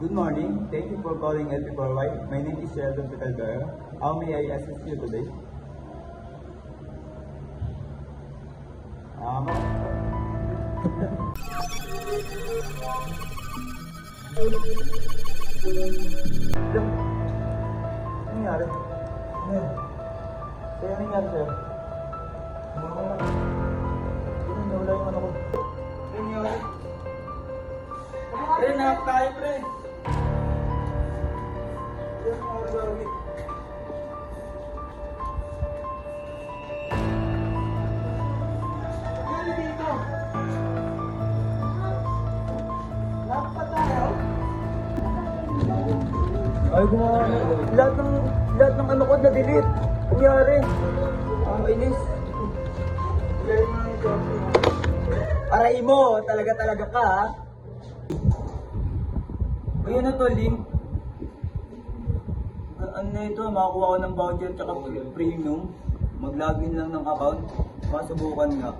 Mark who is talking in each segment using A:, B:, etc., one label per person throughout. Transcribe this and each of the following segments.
A: Good morning. Thank you for calling LP4Y. My name is Sheldon Picaldera. How may I assist you today? Ano nangyari? Kaya nangyari sir? Nawala yung ano ko. Ano nangyari? Pre, nakap tayo pre! Ay, gumawa. Lahat ng ano ko na-delete. Nangyari. Ang inis. Aray mo, talaga ka ha. Ayun na to, link. Ano na ito, makakuha ko ng voucher tsaka premium. Mag-login lang ng account. Masubukan nga.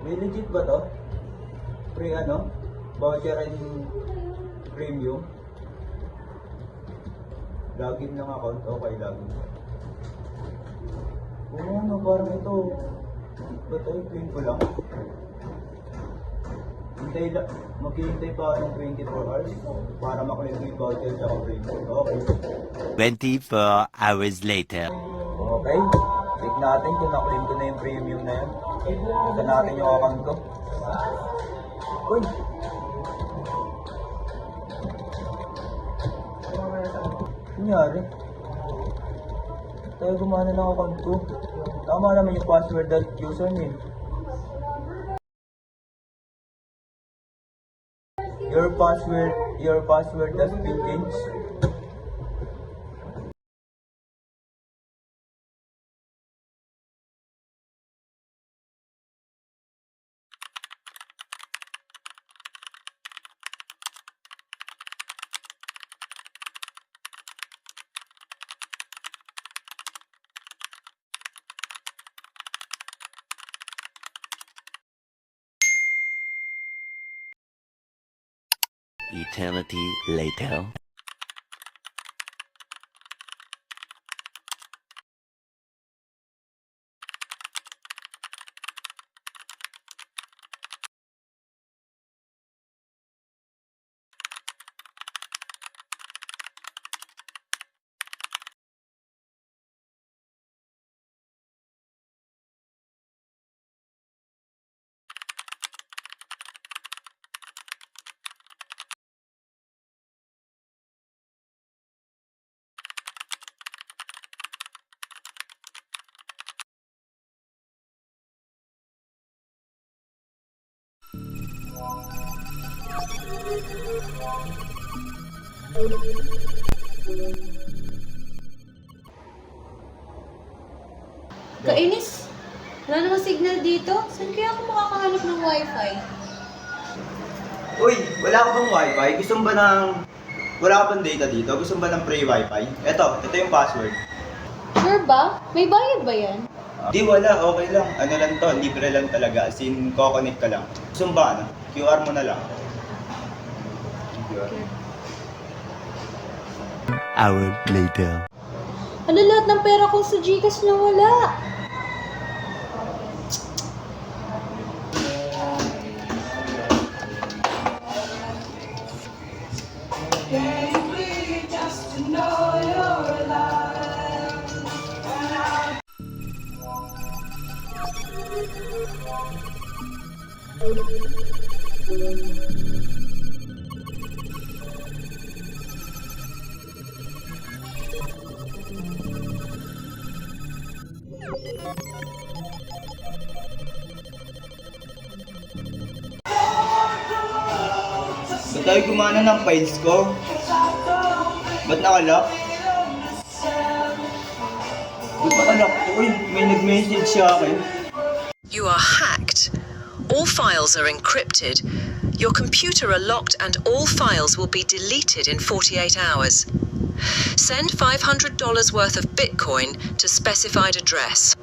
A: May legit ba to? Free ano? Voucher and premium. Login ng account. Okay, login. Oo, ano, parang ito. Ba't ay claim ko lang? Maghihintay pa ako ng 24 hours para makulit yung voucher sa premium. Okay.
B: 24 hours later.
A: Okay. Check natin kung na-claim ko na yung premium na yun. Ito natin yung account ko. Uy! Nangyari? Tayo gumana ng account ko. Tama naman yung password at username. Your password has been changed.
B: Eternity later.
C: Kainis! Wala namang signal dito. Saan kaya ako makakahanap ng wifi?
A: Uy! Wala ka bang wifi? Gusto mo ba ng... Wala ka bang data dito? Gusto mo ba ng free wifi? Ito yung password.
C: Sure ba? May bayad ba yan?
A: Di wala, okay lang. Ano lang to, libre lang talaga. As in, coconnect ka lang. Gusto mo ba ano? QR mo na lang. QR.
B: Hour later.
C: Ano lahat ng pera ko sa Gcash na wala?
A: Ba't tayo gumana ng files ko? Ba't nakalock? Ba't nakalock? Uy, may nag-message siya akin.
D: You are hacked. All files are encrypted. Your computer are locked and all files will be deleted in 48 hours. Send $500 worth of Bitcoin to specified address.